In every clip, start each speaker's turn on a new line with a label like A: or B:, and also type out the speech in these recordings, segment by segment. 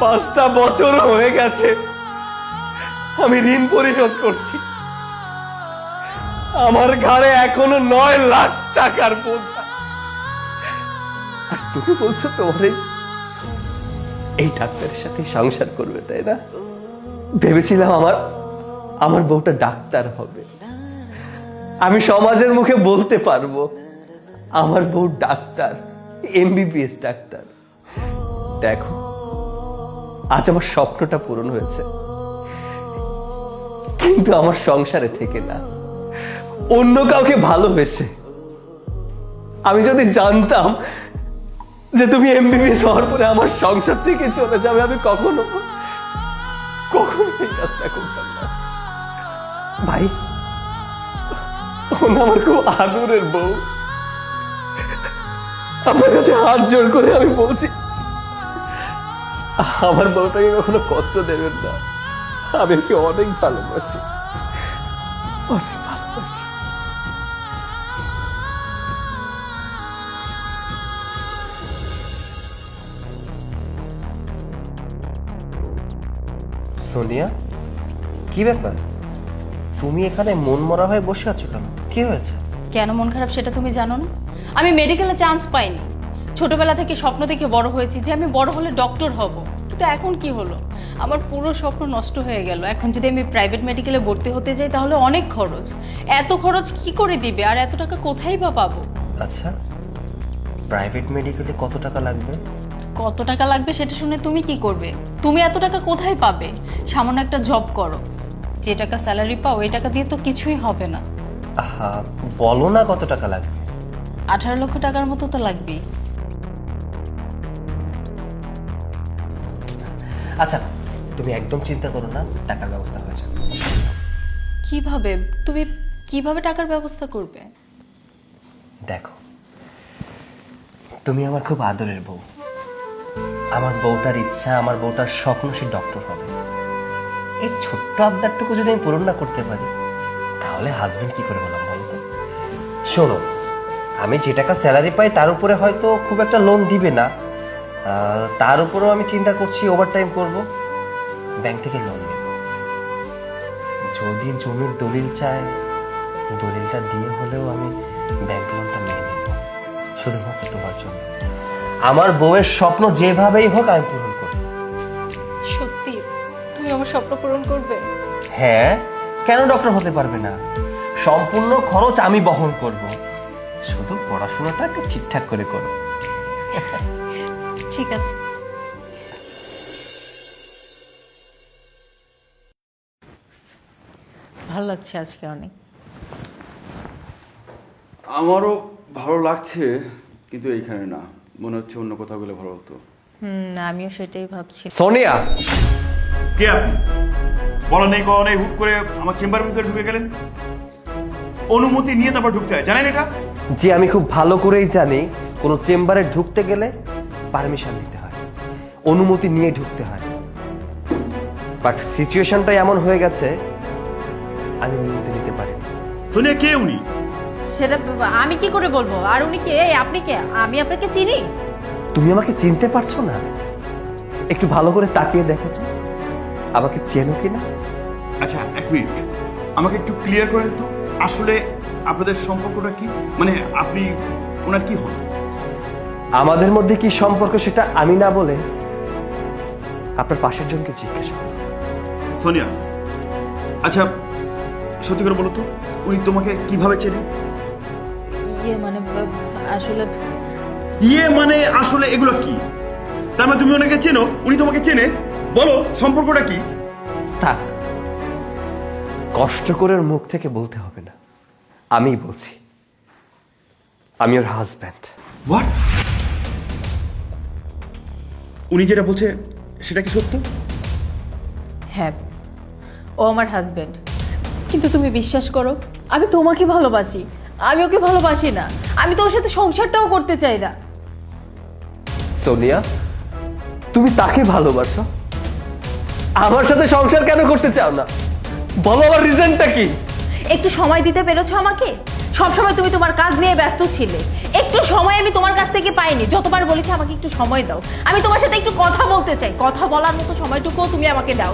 A: 5টা বছর হয়ে গেছে আমি ঋণ পরিশোধ করছি। আমার ঘরে এখনো 9 লাখ টাকার বোঝা। আর তুমি বলছো তোমার এই ডাক্তারের সাথে সংসার করবে, তাই না? ভেবেছিলাম আমার বউটা ডাক্তার হবে, আমি সমাজের মুখে বলতে পারবো আমার বউ ডাক্তার, MBBS ডাক্তার। দেখো, আজ আমার স্বপ্নটা পূরণ হয়েছে, কিন্তু আমার সংসারে থেকে না, অন্য কাউকে ভালোবেসে। আমি যদি জানতাম যে তুমি MBBS হওয়ার পরে আমার সংসার থেকে চলে যাবে, আমি কখনো এই কাজটা করতাম না। ভাই, আমার খুব আদরের বউ। আমার কাছে হাত জোর করে আমি বলছি, আমার বউটাকে কখনো কষ্ট দেবেন না। আমি ওকে অনেক ভালোবাসি, অনেক ভালোবাসি। সোনিয়া, কি ব্যাপার? তুমি এখানে মন মরা হয়ে বসে আছো কেন? কি হয়েছে?
B: কেন মন খারাপ সেটা তুমি জানো না? আমি মেডিকেলে চান্স পাইনি। ছোটবেলা থেকে স্বপ্ন দেখে বড় হয়েছি যে আমি বড় হলে ডক্টর হব, কিন্তু এখন কি হলো, আমার পুরো স্বপ্ন নষ্ট হয়ে গেল। এখন যদি আমি প্রাইভেট মেডিকেলে ভর্তি হতে যাই তাহলে অনেক খরচ। এত খরচ কি করে দিবে, আর এত টাকা কোথায় বা পাবো?
A: আচ্ছা, প্রাইভেট মেডিকেলে কত টাকা লাগবে?
B: কত টাকা লাগবে সেটা শুনে তুমি কি করবে? তুমি এত টাকা কোথায় পাবে? সামান্য একটা জব করো, যে টাকা স্যালারি পাও এই টাকা দিয়ে তো কিছুই হবে না।
A: আহা, বলো না কত টাকা লাগবে?
B: 18 লক্ষ টাকার মতো তো লাগবেই।
A: আচ্ছা, তুমি একদম চিন্তা করো না, টাকার ব্যবস্থা হয়ে যাবে।
B: কিভাবে? তুমি কিভাবে টাকার ব্যবস্থা করবে?
A: দেখো, তুমি আমার খুব আদরের বউ। আমার বউটার ইচ্ছা, আমার বউটার স্বপ্ন সে ডক্টর হবে। এই ছোট্ট আবদারটুকু যদি আমি পূরণ না করতে পারি, তাহলে হাজবেন্ড কি করে বললাম বলতো? শোনো, আমি যে টাকা স্যালারি পাই তার উপরে হয়তো খুব একটা লোন দিবে না, তার উপরেও আমি চিন্তা করছি ওভারটাইম করব, ব্যাংক থেকে লোন নেব। যদি জমির দলিল চায়, দলিলটা দিয়ে হলেও আমি ব্যাংক লোনটা নিয়ে নেব, শুধুমাত্র তোমার জন্য। আমার বউয়ের স্বপ্ন যেভাবেই হোক আমি পূরণ করব।
B: সত্যি তুমি আমার স্বপ্ন পূরণ করবে?
A: হ্যাঁ, কেন ডক্টর হতে পারবে না? সম্পূর্ণ খরচ আমি বহন করব, শুধু পড়াশোনাটা একটু ঠিকঠাক করে করো।
B: ঠিক আছে। ভালো লাগছে আজকে অনেক।
C: আমারও ভালো লাগছে, কিন্তু এইখানে না, মনে হচ্ছে অন্য কোথাও গেলে ভালো হতো।
B: আমিও সেটাই ভাবছি।
A: সোনিয়া,
C: কে আপনি? বলা নেই কওয়া নেই, হুট করে আমার চেম্বারের ভিতরে ঢুকে গেলেন। অনুমতি নিয়ে তারপর ঢুকতে হয়, জানেন এটা?
A: জি আমি খুব ভালো করেই জানি, কোনো চেম্বারে ঢুকতে গেলে পারমিশন নিতে হয়, অনুমতি নিয়ে ঢুকতে হয়। বাট সিচুয়েশনটা এমন হয়ে গেছে, আমি অনুমতি নিতে পারি।
C: সোনিয়া, কে উনি?
B: সেটা আমি কি করে বলবো? আর উনি কে? আপনি কে? আমি আপনাকে চিনি?
A: তুমি আমাকে চিনতে পারছো না? একটু ভালো করে তাকিয়ে দেখো তো, আমাকে চেনো কিনা।
C: আচ্ছা, এক মিনিট, আমাকে একটু ক্লিয়ার করেন তো, আসলে আপনাদের সম্পর্কটা কি? মানে আপনি ওনার কি হন?
A: আমাদের মধ্যে কি সম্পর্ক সেটা আমি না বলে আপনার পাশের জনকে জিজ্ঞেস করুন।
C: সোনিয়া, আচ্ছা সত্যি করে বলো তো, উনি তোমাকে কিভাবে চেনে? মানে আসলে এগুলো কি? তার মানে তুমি ওনাকে চেনো, উনি তোমাকে চেনে? বলো সম্পর্কটা কি?
A: থাক, কষ্ট করে ওর মুখ থেকে বলতে হবে না, আমিই বলছি, আমি ওর হাজব্যান্ড।
C: হোয়াট? উনি যেটা বলছে সেটা কি সত্য?
B: হ্যাঁ, ও আমার হাজবেন্ড। কিন্তু তুমি বিশ্বাস করো, আমি তোমাকে ভালোবাসি, আমি ওকে ভালোবাসি না। আমি তো ওর সাথে সংসারটাও করতে চাই না।
A: সোনিয়া, তুমি তাকে ভালোবাসো, আমার সাথে সংসার কেন করতে চাও না? বলো, আমার রিজনটা কি?
B: একটু সময় দিতে পেরেছো আমাকে? সবসময় তুমি তোমার কাজ নিয়ে ব্যস্ত ছিলে, একটু একটু সময় আমি তোমার কাছ থেকে পাইনি। যতবার বলেছি আমাকে একটু সময় দাও, আমি তোমার সাথে একটু কথা বলতে চাই, কথা বলার মতো সময়টুকুও তুমি আমাকে দাও।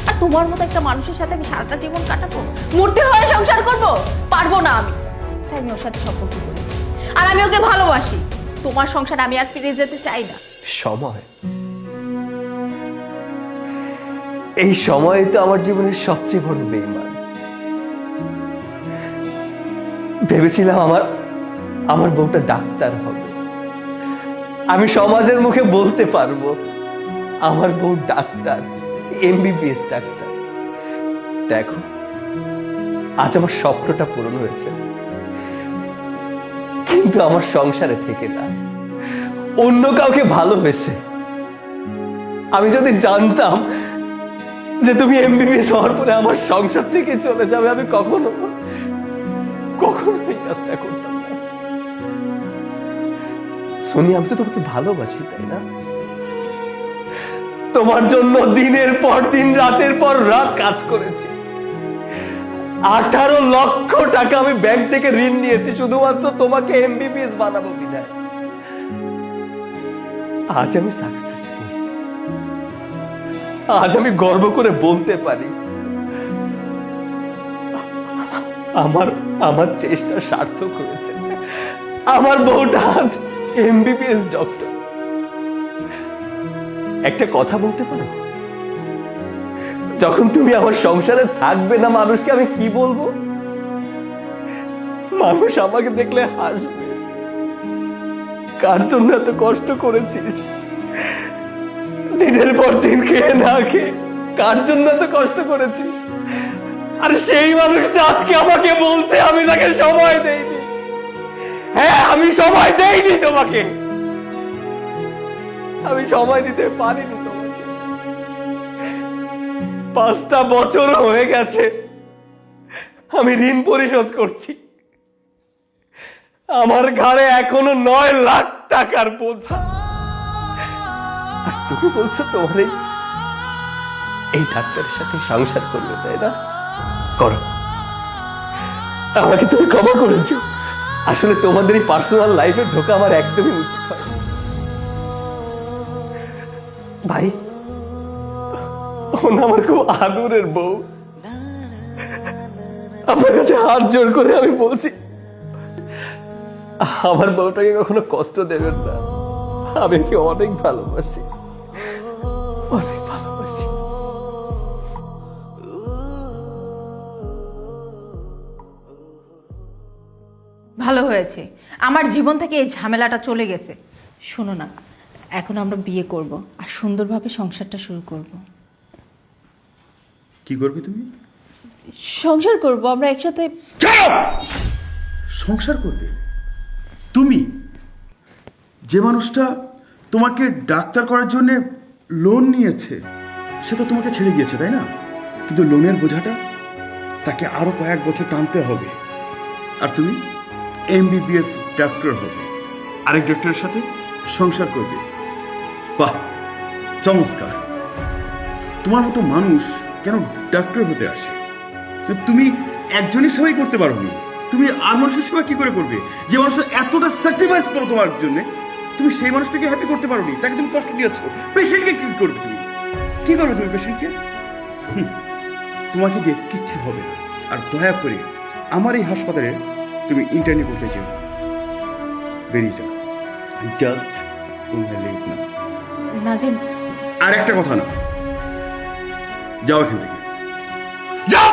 B: আর তোমার মতো একটা মানুষের সাথে আমি সারাটা জীবন কাটাবো, মূর্তির হয়ে সংসার করবো? পারবো না আমি। তাই আমি ওর সাথে সম্পর্ক করেছি, আর আমি ওকে ভালোবাসি। তোমার সংসার আমি আর ফিরে যেতে চাই না।
A: সময়, এই সময় তো আমার জীবনের সবচেয়ে বড় বেঈমান। ভেবেছিলাম আমার বউটা ডাক্তার হবে, আমি সমাজের মুখে বলতে পারবো আমার বউ ডাক্তার, এমবিবিএস ডাক্তার। দেখো, আজ আমার স্বপ্নটা পূরণ হয়েছে, কিন্তু আমার সংসারে থেকে না, অন্য কাউকে ভালোবেসে। আমি যদি জানতাম যে তুমি এমবিবিএস হওয়ার পরে আমার সংসার থেকে চলে যাবে, আমি কখনো এই কাজটা করতাম না। সোনি, আমি তো তোমাকে ভালোবাসি, তাই না? তোমার জন্য দিনের পর দিন, রাতের পর রাত কাজ করেছি। 18 লক্ষ টাকা আমি ব্যাংক থেকে ঋণ নিয়েছি শুধুমাত্র তোমাকে এমবিবিএস বানাবো বিধায়। আজ আমি সাকসেসফুল, আজ আমি গর্ব করে বলতে পারি আমার চেষ্টা সার্থক হয়েছে। আমার বউটা আজ এমবিবিএস ডক্টর। একটা কথা বলতে পারো, যখন তুমি আমার সংসারে থাকবে না, মানুষকে আমি কি বলবো? মানুষ আমাকে দেখলে হাসবে। কার জন্য এত কষ্ট করেছিস, দিনের পর দিন খেয়ে না খেয়ে কার জন্য এত কষ্ট করেছিস? আর সেই মানুষটা আজকে আমাকে বলছে আমি তাকে সময় দেইনি। হ্যাঁ, আমি সময় দেইনি তোমাকে, আমি সময় দিতে পারিনি তোমাকে। 5টা বছর হয়ে গেছে আমি ঋণ পরিশোধ করছি, আমার ঘাড়ে এখনো 9 লাখ টাকার বোঝা। আর তুমি বলছো তোমার এই ডাক্তারের সাথে সংসার করবে, তাই না? করো, আমাকে তুমি ক্ষমা করেছো। আসলে তোমাদের এই পার্সোনাল লাইফে ঢোকা আমার একদমই উচিত হয়। ভাই, ও না আমার খুব আদরের বউ। আমার কাছে হাত জোর করে আমি বলছি, আমার বউটাকে কখনো কষ্ট দেবেন না। আমি ওকে অনেক ভালোবাসি, অনেক ভালোবাসি।
B: ভালো হয়েছে, আমার জীবন থেকে এই ঝামেলাটা চলে গেছে। শোনো না, এখন আমরা বিয়ে করব আর সুন্দরভাবে সংসারটা শুরু করব।
C: কি করবে তুমি?
B: সংসার করব আমরা একসাথে।
C: সংসার করবে তুমি? যে মানুষটা তোমাকে ডাক্তার করার জন্য লোন নিয়েছে সে তো তোমাকে ছেড়ে গিয়েছে, তাই না? কিন্তু লোনের বোঝাটা তাকে আরো কয়েক বছর টানতে হবে। আর তুমি এমবিবিএস ডাক্তার হবে, আরেক ডাক্তারের সাথে সংসার করবে। বাহ, চমৎকার! তোমার মতো মানুষ কেন ডাক্তার হতে আসে? তুমি একজনের সেবাই করতে পারো না, তুমি আর মানুষের সেবা কি করে করবে? যে মানুষটা এতটা স্যাক্রিফাইস করো তোমার জন্য, তুমি সেই মানুষটাকে হ্যাপি করতে পারো নি, তাকে তুমি কষ্ট দিয়েছো। পেশেন্টকে কি করবে তুমি? কি করবে তুমি পেশেন্টকে? তোমাকে দিয়ে কিচ্ছু হবে না। আর দয়া করে আমার এই হাসপাতালে তুমি ইন্টার্নি করতে চাও, বেরিয়ে যাও। জাস্ট লেট না।
B: নাজিম,
C: আর একটা কথা না, যাও এখান থেকে, যাও।